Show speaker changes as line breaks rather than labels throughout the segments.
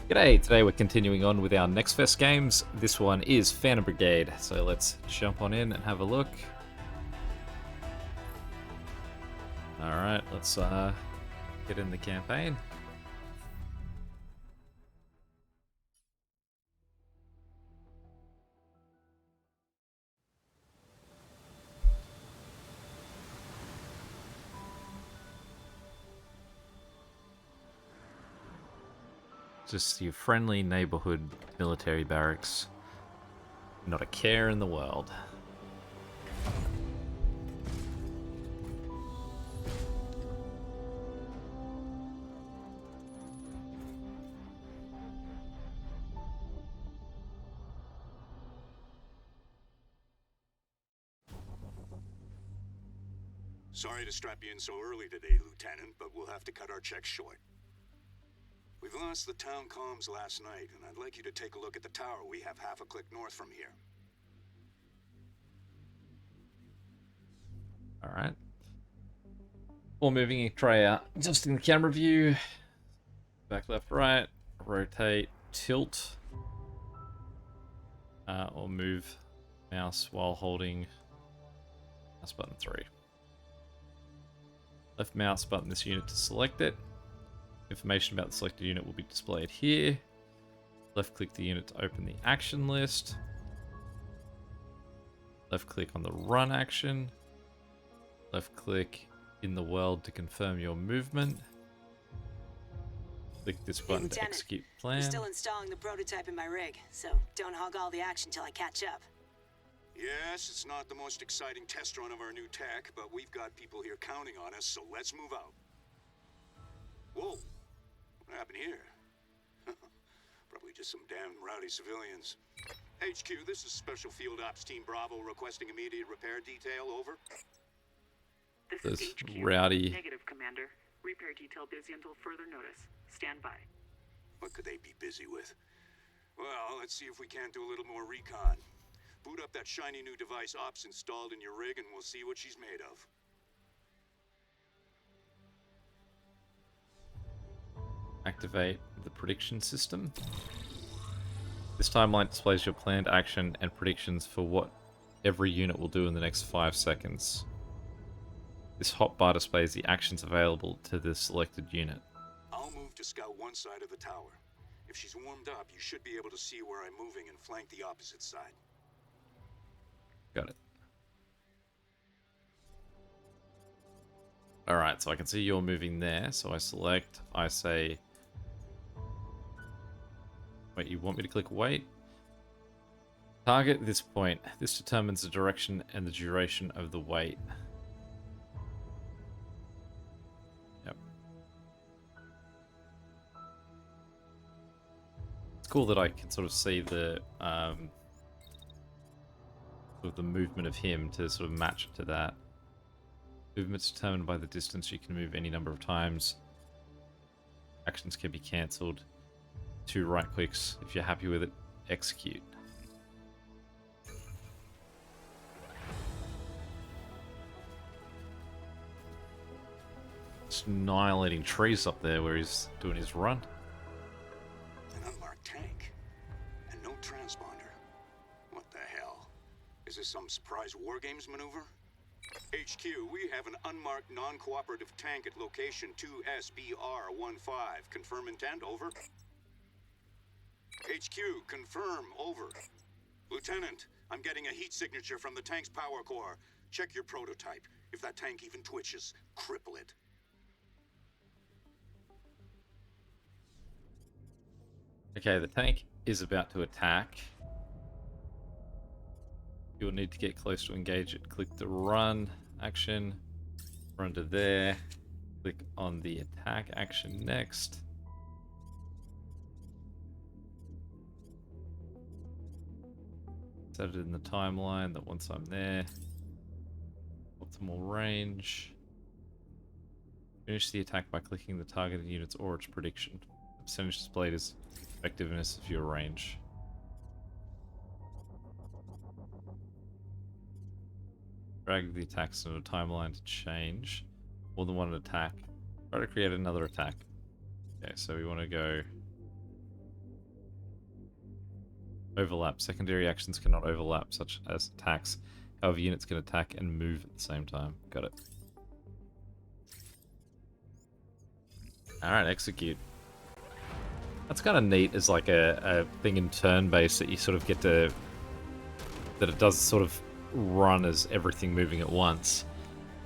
G'day, today we're continuing on with our Next Fest games. This one is Phantom Brigade, so let's jump on in and have a look. Alright, let's get in the campaign. Just your friendly neighborhood military barracks. Not a care in the world.
Sorry to strap you in so early today, Lieutenant, but we'll have to cut our checks short. We've lost the town comms last night, and I'd like you to take a look at the tower we have half a click north from here.
Alright. Before moving, try out adjusting the camera view. Back, left, right. Rotate, tilt. Or move mouse while holding mouse button 3. Left mouse button this unit to select it. Information about the selected unit will be displayed here. Left click the unit to open the action list. Left click on the run action. Left click in the world to confirm your movement. Click this button to execute plan.
I'm still installing the prototype in my rig, so don't hog all the action till I catch up.
Yes, it's not the most exciting test run of our new tech, but we've got people here counting on us, so let's move out. Whoa, what happened here? Probably just some damn rowdy civilians. HQ, this is Special Field Ops Team Bravo requesting immediate repair detail, over.
This is HQ.
Rowdy.
Negative, Commander. Repair detail busy until further notice. Stand by.
What could they be busy with? Well, let's see if we can't do a little more recon. Boot up that shiny new device Ops installed in your rig and we'll see what she's made of.
Activate the prediction system. This timeline displays your planned action and predictions for what every unit will do in the next 5 seconds. This hotbar displays the actions available to the selected unit.
I'll move to scout one side of the tower. If she's warmed up, you should be able to see where I'm moving and flank the opposite side.
Got it. Alright, so I can see you're moving there, so I select, I say... Wait, you want me to click wait? Target this point. This determines the direction and the duration of the wait. Yep. It's cool that I can sort of see the sort of the movement of him to sort of match it to that. Movement's determined by the distance. You can move any number of times. Actions can be cancelled. 2 right clicks. If you're happy with it, execute. Just annihilating trees up there where he's doing his run.
An unmarked tank. And no transponder. What the hell? Is this some surprise war games maneuver? HQ, we have an unmarked non-cooperative tank at location 2SBR15. Confirm intent, over. HQ, confirm, over. Lieutenant, I'm getting a heat signature from the tank's power core. Check your prototype. If that tank even twitches, cripple it.
Okay, the tank is about to attack. You'll need to get close to engage it. Click the run action. Run to there. Click on the attack action next. Set it in the timeline that once I'm there, optimal range. Finish the attack by clicking the targeted unit's or its prediction. The percentage displayed is effectiveness of your range. Drag the attacks into a timeline to change. More than one attack. Try to create another attack. Okay, so we want to go Overlap. Secondary actions cannot overlap, such as attacks. However, units can attack and move at the same time. Got it. Alright, execute. That's kind of neat as like a thing in turn-based that you sort of get to... that it does sort of run as everything moving at once.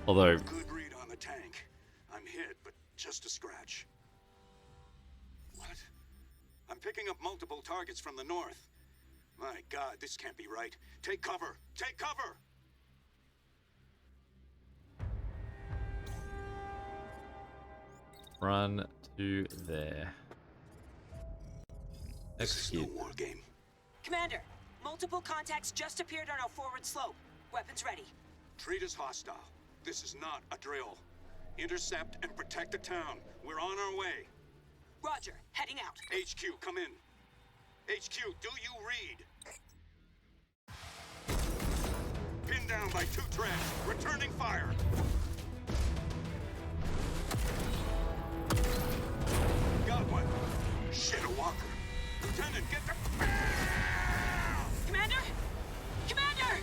Although...
Good read on the tank. I'm hit, but just a scratch. What? I'm picking up multiple targets from the north. My God, this can't be right. Take cover! Take cover!
Run to there.
This is no
Execute.
war game.
Commander, multiple contacts just appeared on our forward slope. Weapons ready.
Treat us hostile. This is not a drill. Intercept and protect the town. We're on our way.
Roger, heading out.
HQ, come in. HQ, do you read? Pinned down by 2 treads. Returning fire. Got one. Shit, a walker. Lieutenant, get the...
Commander? Commander!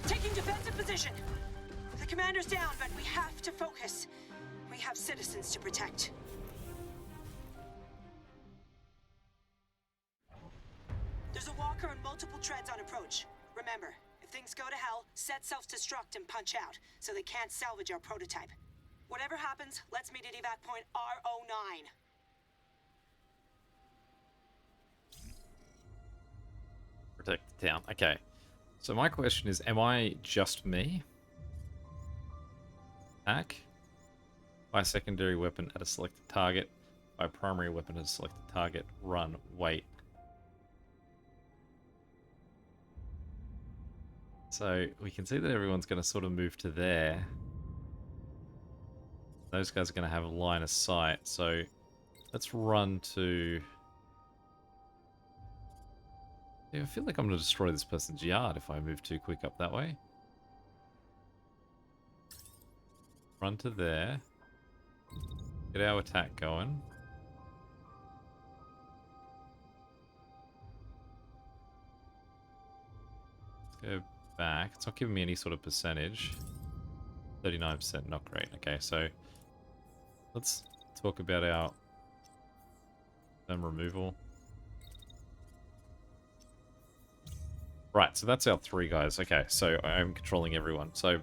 Taking defensive position. The commander's down, but we have to focus. We have citizens to protect. There's a walker and multiple treads on approach. Remember, if things go to hell, set self-destruct and punch out, so they can't salvage our prototype. Whatever happens, let's meet at evac point R09.
Protect the town. Okay. So my question is, am I just me? Attack. By secondary weapon at a selected target. By primary weapon at a selected target. Run. Wait. So we can see that everyone's going to sort of move to there. Those guys are going to have a line of sight. So let's run to... Yeah, I feel like I'm going to destroy this person's yard if I move too quick up that way. Run to there. Get our attack going. Let's go back. It's not giving me any sort of percentage. 39%, not great. Okay, so let's talk about our removal. Right, so that's our 3 guys. Okay, so I'm controlling everyone. So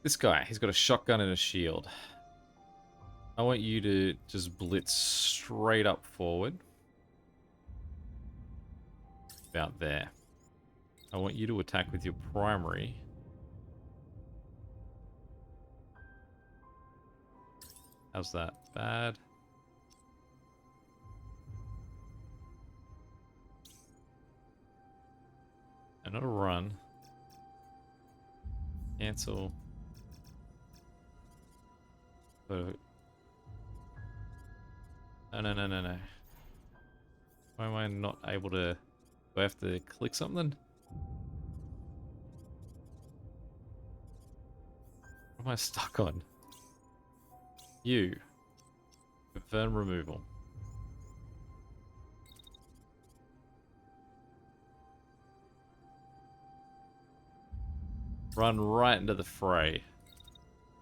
this guy, he's got a shotgun and a shield. I want you to just blitz straight up forward. About there. I want you to attack with your primary. How's that? Bad. And not a run. Cancel. No. No. Why am I not able to... Do I have to click something? What am I stuck on? You. Confirm removal. Run right into the fray.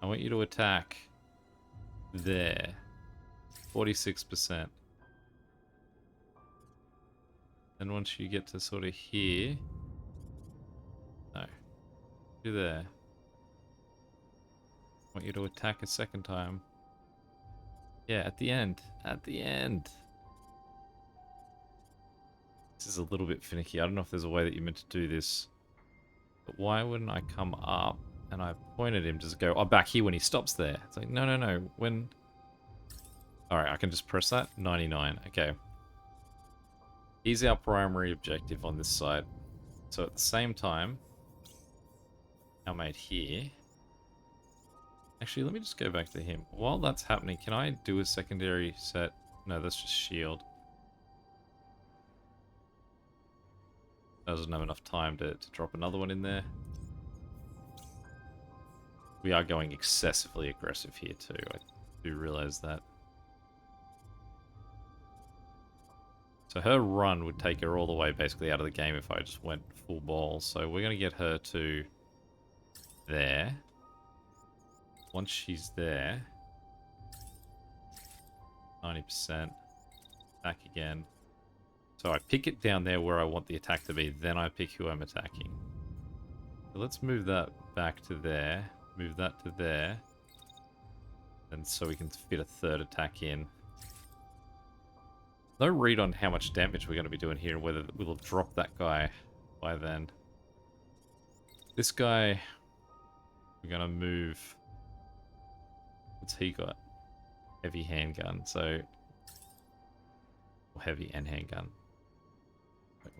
I want you to attack there. 46%. Then once you get to sort of here... No. Do there. I want you to attack a second time. Yeah, at the end. At the end. This is a little bit finicky. I don't know if there's a way that you're meant to do this. But why wouldn't I come up and I pointed him to go, oh, back here when he stops there? It's like, no. When... Alright, I can just press that. 99. Okay. He's our primary objective on this side. So at the same time, our mate here... Actually, let me just go back to him. While that's happening, can I do a secondary set? No, that's just shield. Doesn't have enough time to drop another one in there. We are going excessively aggressive here too. I do realize that. So her run would take her all the way basically out of the game if I just went full ball. So we're going to get her to there. Once she's there, 90%, back again. So I pick it down there where I want the attack to be, then I pick who I'm attacking. So let's move that back to there, move that to there, and so we can fit a third attack in. No read on how much damage we're going to be doing here, and whether we'll have dropped that guy by then. This guy, we're going to move. What's he got? Heavy handgun, so... Heavy and handgun.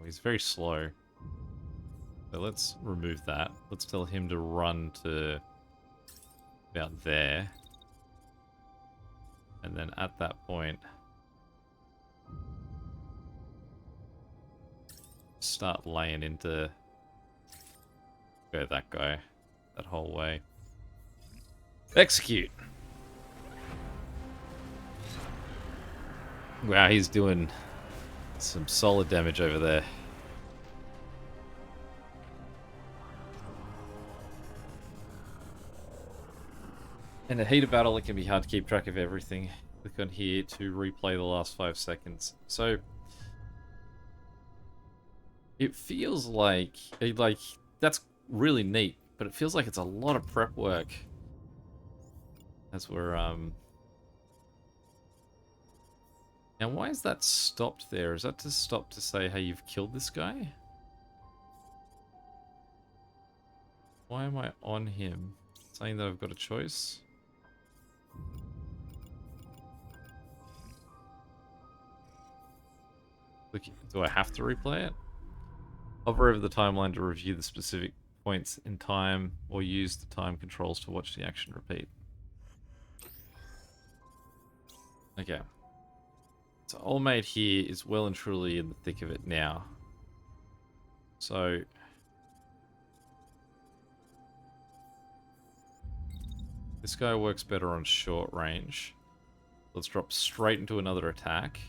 He's very slow. So let's remove that. Let's tell him to run to about there. And then at that point, start laying into go that guy that whole way. Execute. Wow, he's doing some solid damage over there. In the heat of battle, it can be hard to keep track of everything. Click on here to replay the last 5 seconds. So it feels like that's really neat, but it feels like it's a lot of prep work. As we're now, why is that stopped there? Is that to stop to say, hey, you've killed this guy? Why am I on him? Saying that I've got a choice? Look, do I have to replay it? Hover over the timeline to review the specific points in time, or use the time controls to watch the action repeat. Okay. So old mate here is well and truly in the thick of it now. So this guy works better on short range. Let's drop straight into another attack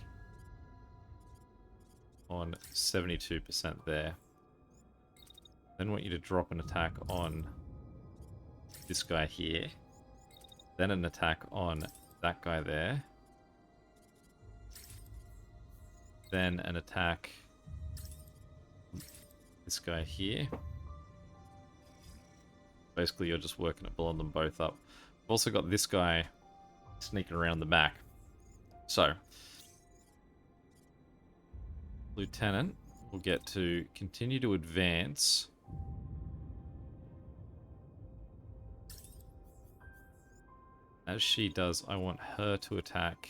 on 72% there. Then want you to drop an attack on this guy here. Then an attack on that guy there. Then an attack this guy here. Basically, you're just working at blowing them both up. I've also got this guy sneaking around the back. So, Lieutenant will get to continue to advance. As she does, I want her to attack.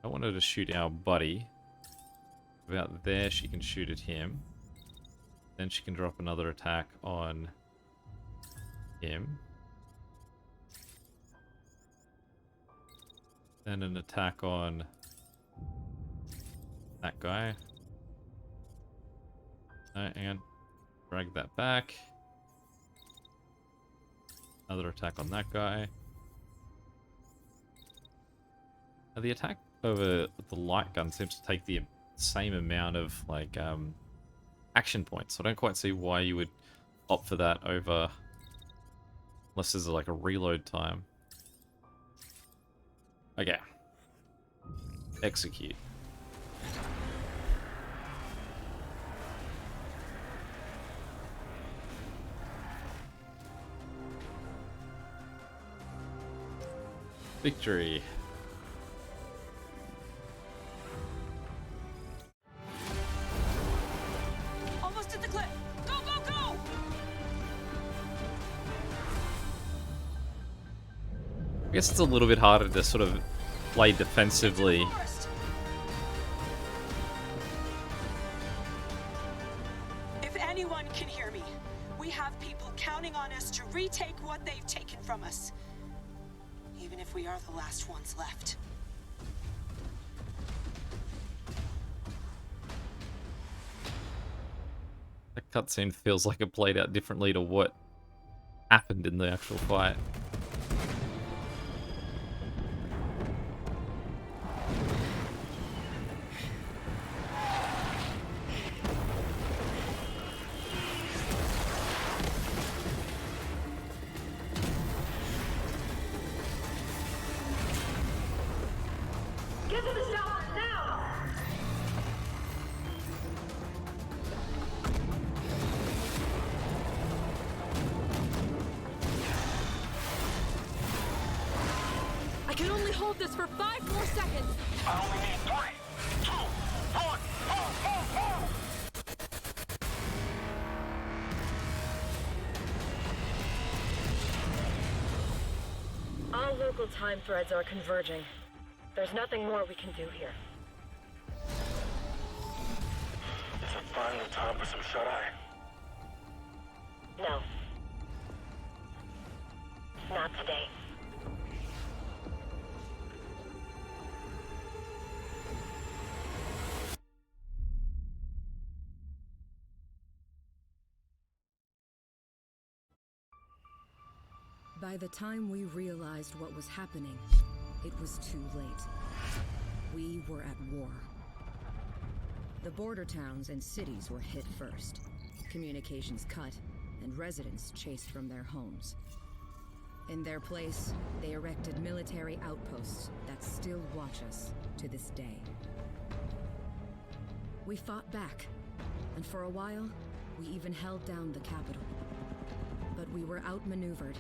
I want her to shoot our buddy. About there, she can shoot at him. Then she can drop another attack on him. Then an attack on that guy. And drag that back. Another attack on that guy. Now the attack over the light gun seems to take the same amount of like action points. So I don't quite see why you would opt for that over, unless there's like a reload time. Okay. Execute. Victory.
Almost at the cliff. Go, go, go!
I guess it's a little bit harder to sort of play defensively.
If anyone can hear me, we have people counting on us to retake what they've taken from us. Even if we are the last ones left.
That cutscene feels like it played out differently to what happened in the actual fight.
Get to the shop now! I can only hold this for 5 more seconds.
I only need 3, 2, 1, go!
All local time threads are converging. There's nothing more we can do here.
Is it finally time for some shut-eye?
No. Not today.
By the time we realized what was happening, it was too late. We were at war. The border towns and cities were hit first, communications cut, and residents chased from their homes. In their place, they erected military outposts that still watch us to this day. We fought back, and for a while, we even held down the capital. But we were outmaneuvered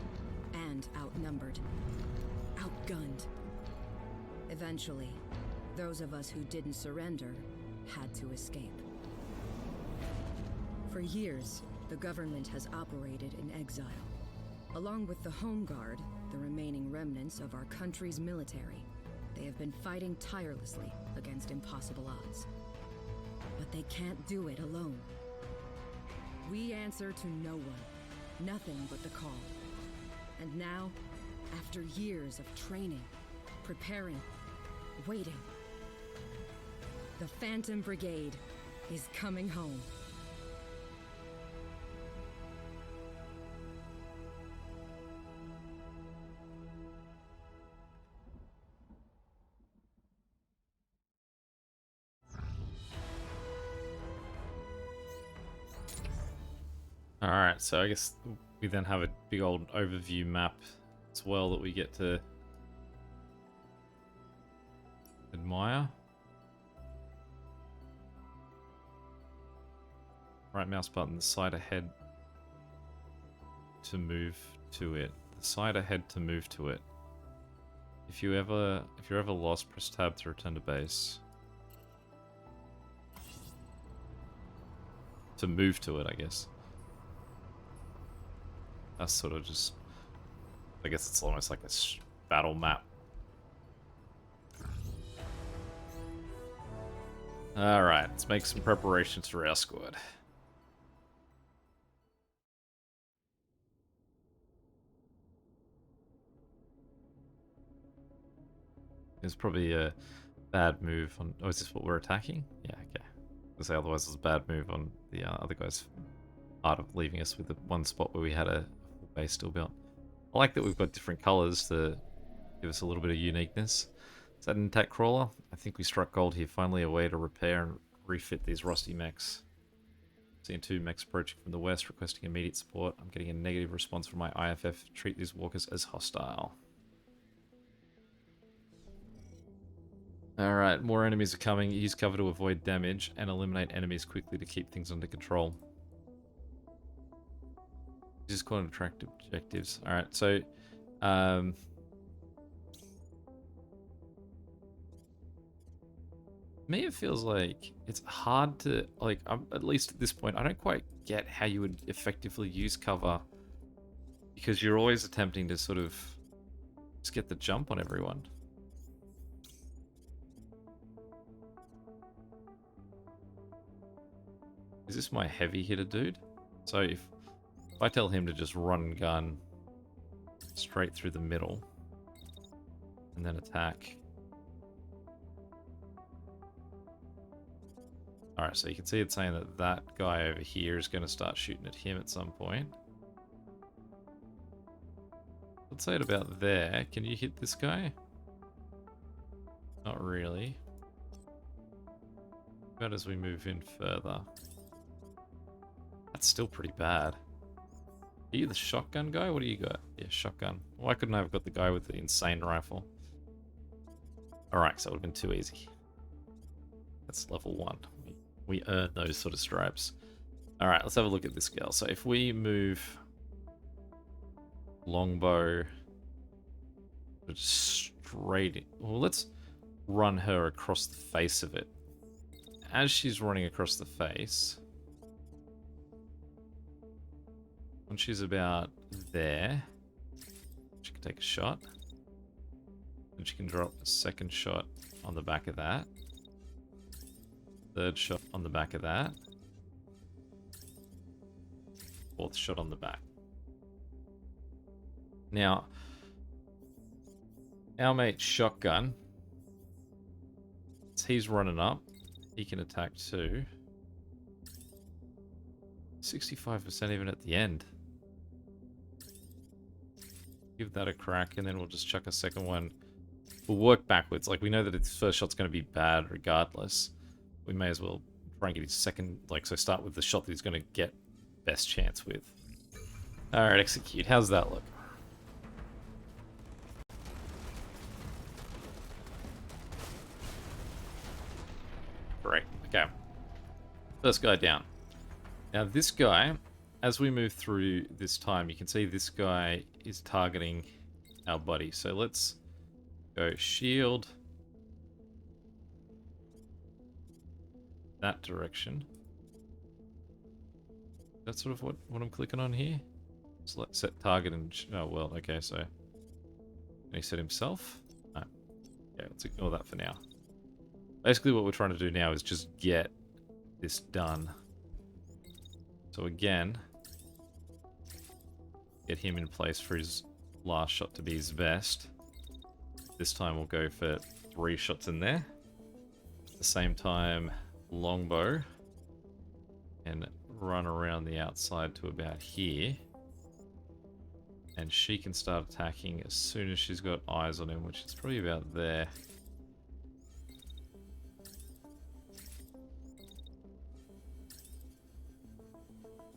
and outnumbered, outgunned. Eventually, those of us who didn't surrender had to escape. For years, the government has operated in exile. Along with the Home Guard, the remaining remnants of our country's military, they have been fighting tirelessly against impossible odds. But they can't do it alone. We answer to no one, nothing but the call. And now, after years of training, preparing, waiting, the Phantom Brigade is coming home.
Alright, so I guess we then have a big old overview map as well that we get to admire. Right mouse button, the side ahead to move to it. The side ahead to move to it. If you're ever lost, press tab to return to base. To move to it, I guess. That's sort of just, I guess it's almost like a battle map. Alright, let's make some preparations for our squad. It's probably a bad move on... Oh, is this what we're attacking? Yeah, okay. Because otherwise it's a bad move on the other guy's part of leaving us with the one spot where we had a full base still built. I like that we've got different colours to give us a little bit of uniqueness. Is that an attack crawler? I think we struck gold here. Finally a way to repair and refit these rusty mechs. Seeing 2 mechs approaching from the west, requesting immediate support. I'm getting a negative response from my IFF. Treat these walkers as hostile. Alright, more enemies are coming. Use cover to avoid damage and eliminate enemies quickly to keep things under control. Just quite attractive objectives. Alright, so me it feels like it's hard to, like, at least at this point, I don't quite get how you would effectively use cover, because you're always attempting to sort of just get the jump on everyone. Is this my heavy hitter dude? So if I tell him to just run and gun straight through the middle and then attack. Alright, so you can see it's saying that that guy over here is going to start shooting at him at some point. Let's say it about there. Can you hit this guy? Not really. About as we move in further. That's still pretty bad. Are you the shotgun guy? What do you got? Yeah, shotgun. Why couldn't I have got the guy with the insane rifle? Alright, so it would have been too easy. That's level 1. We earn those sort of stripes. Alright, let's have a look at this girl. So if we move longbow straight in. Well, let's run her across the face of it. As she's running across the face, when she's about there, she can take a shot. And she can drop a second shot on the back of that. Third shot on the back of that. Fourth shot on the back. Now, our mate shotgun, as he's running up, he can attack too. 65% even at the end. Give that a crack, and then we'll just chuck a second one. We'll work backwards. Like, we know that his first shot's going to be bad regardless. We may as well try and get his second, like, so start with the shot that he's going to get best chance with. Alright, execute. How's that look? Great. Okay. First guy down. Now this guy, as we move through this time, you can see this guy is targeting our buddy. So let's go shield that direction. That's sort of what I'm clicking on here. So let's set target and... oh, well, okay, so... Can he set himself? No. Okay, let's ignore that for now. Basically what we're trying to do now is just get this done. So again, get him in place for his last shot to be his best. This time we'll go for 3 shots in there. At the same time, longbow. And run around the outside to about here. And she can start attacking as soon as she's got eyes on him, which is probably about there.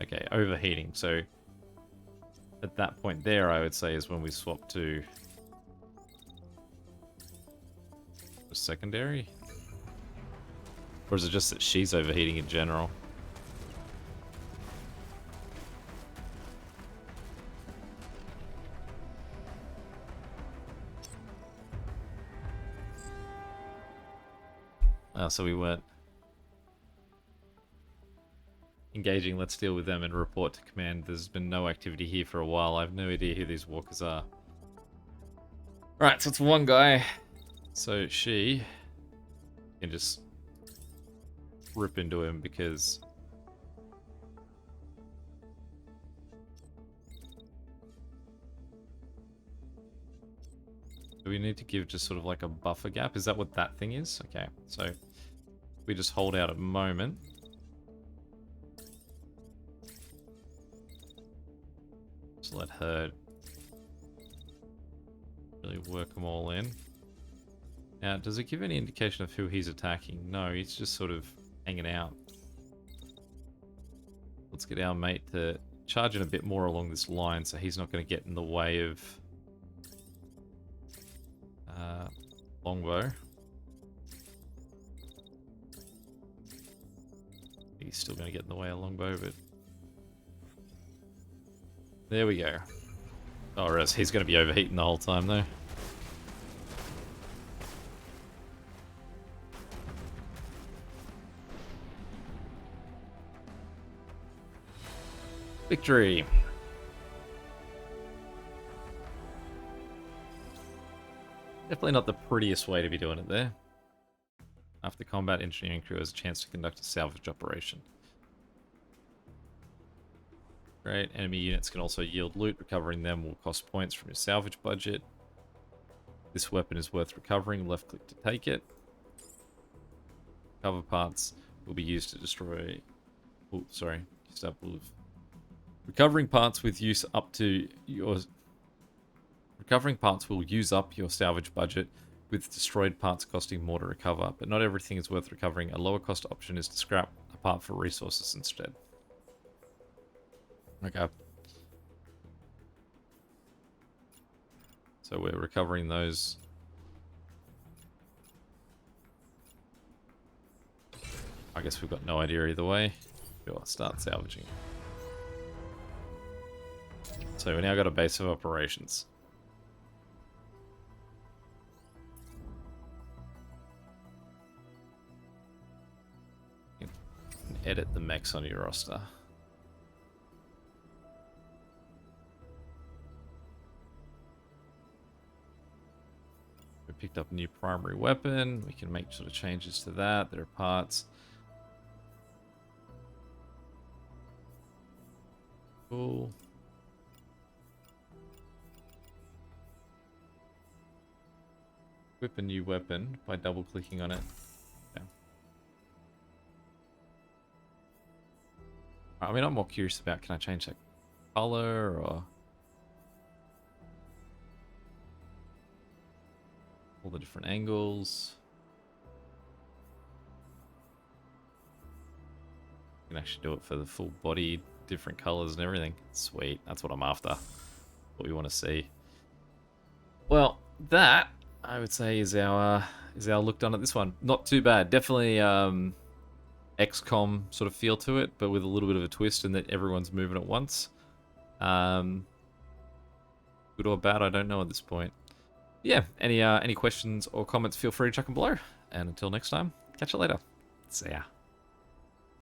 Okay, overheating. So at that point there, I would say, is when we swap to a secondary. Or is it just that she's overheating in general? So we weren't engaging. Let's deal with them and report to command. There's been no activity here for a while. I have no idea who these walkers are. Right, so it's one guy. So she can just rip into him because do we need to give just sort of like a buffer gap? Is that what that thing is? Okay, so we just hold out a moment. Just let her really work them all in. Now, does it give any indication of who he's attacking? No, he's just sort of hanging out. Let's get our mate to charge in a bit more along this line so he's not going to get in the way of longbow. He's still going to get in the way of longbow, but there we go. Oh, or else he's going to be overheating the whole time, though. Victory! Definitely not the prettiest way to be doing it there. After combat, engineering crew has a chance to conduct a salvage operation. Great. Enemy units can also yield loot. Recovering them will cost points from your salvage budget. This weapon is worth recovering. Left click to take it. Cover parts. will be used to destroy... Oh, sorry. Used up will... Recovering parts with use up to your... Recovering parts will use up your salvage budget, with destroyed parts costing more to recover, but not everything is worth recovering. A lower cost option is to scrap a part for resources instead. Okay. So we're recovering those. I guess we've got no idea either way. Sure, start salvaging. So we now got a base of operations. You can edit the mechs on your roster. We picked up a new primary weapon. We can make sort of changes to that. There are parts. Cool. Equip a new weapon by double clicking on it. Yeah. I mean, I'm more curious about, can I change that color or all the different angles? You can actually do it for the full body, different colors and everything. Sweet, that's what I'm after. What we want to see. Well, that I would say is our look done at this one. Not too bad. Definitely XCOM sort of feel to it, but with a little bit of a twist in that everyone's moving at once. Good or bad, I don't know at this point. Yeah, any questions or comments, feel free to chuck them below. And until next time, catch you later. See ya.